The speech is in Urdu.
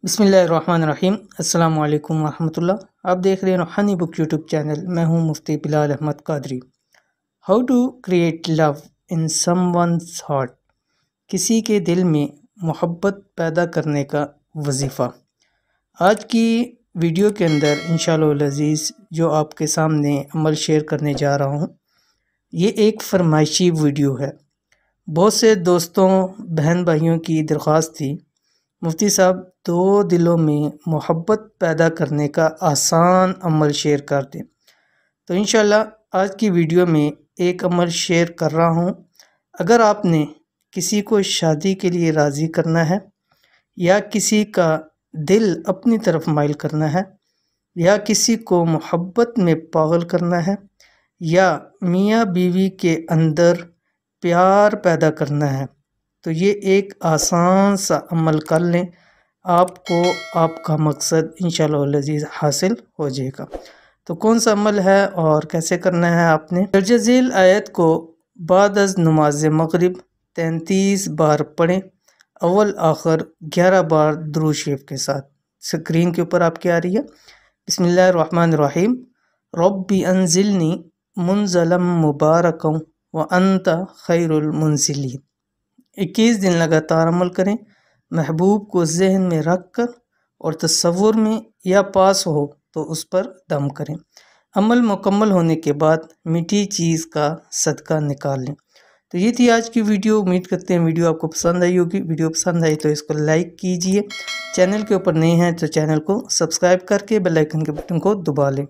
بسم اللہ الرحمن الرحیم۔ السلام علیکم ورحمۃ اللہ۔ آپ دیکھ رہے ہیں روحانی بک یوٹیوب چینل۔ میں ہوں Mufti Bilal Ahmad Qadri. How to create love in someone's heart, کسی کے دل میں محبت پیدا کرنے کا وظیفہ۔ آج کی ویڈیو کے اندر انشاءاللہ العزیز جو آپ کے سامنے عمل شیئر کرنے جا رہا ہوں، یہ ایک فرمائشی ویڈیو ہے۔ بہت سے دوستوں بہن بھائیوں کی درخواست تھی، مفتی صاحب دو دلوں میں محبت پیدا کرنے کا آسان عمل شیئر کر دیں۔ تو انشاءاللہ آج کی ویڈیو میں ایک عمل شیئر کر رہا ہوں۔ اگر آپ نے کسی کو شادی کے لیے راضی کرنا ہے، یا کسی کا دل اپنی طرف مائل کرنا ہے، یا کسی کو محبت میں پاگل کرنا ہے، یا میاں بیوی کے اندر پیار پیدا کرنا ہے، تو یہ ایک آسان سا عمل کر لیں، آپ کو آپ کا مقصد انشاءاللہ العزیز حاصل ہو جائے گا۔ تو کون سا عمل ہے اور کیسے کرنا ہے؟ آپ نے درج ذیل آیت کو بعد از نماز مغرب 33 بار پڑھیں، اول آخر 11 بار درود شریف کے ساتھ۔ سکرین کے اوپر آپ کی آ رہی ہے۔ بسم اللہ الرحمن الرحیم۔ ربی انزلنی منزلا مبارکا وانت خیر المنزلین۔ 21 دن لگاتار عمل کریں، محبوب کو ذہن میں رکھ کر اور تصور میں یا پاس ہو تو اس پر دم کریں۔ عمل مکمل ہونے کے بعد میٹھی چیز کا صدقہ نکال لیں۔ تو یہ تھی آج کی ویڈیو۔ امید کرتے ہیں ویڈیو آپ کو پسند آئی ہوگی۔ ویڈیو پسند آئی تو اس کو لائک کیجئے، چینل کے اوپر نئے ہیں تو چینل کو سبسکرائب کر کے بیل آئیکن کے بٹن کو دبا لیں۔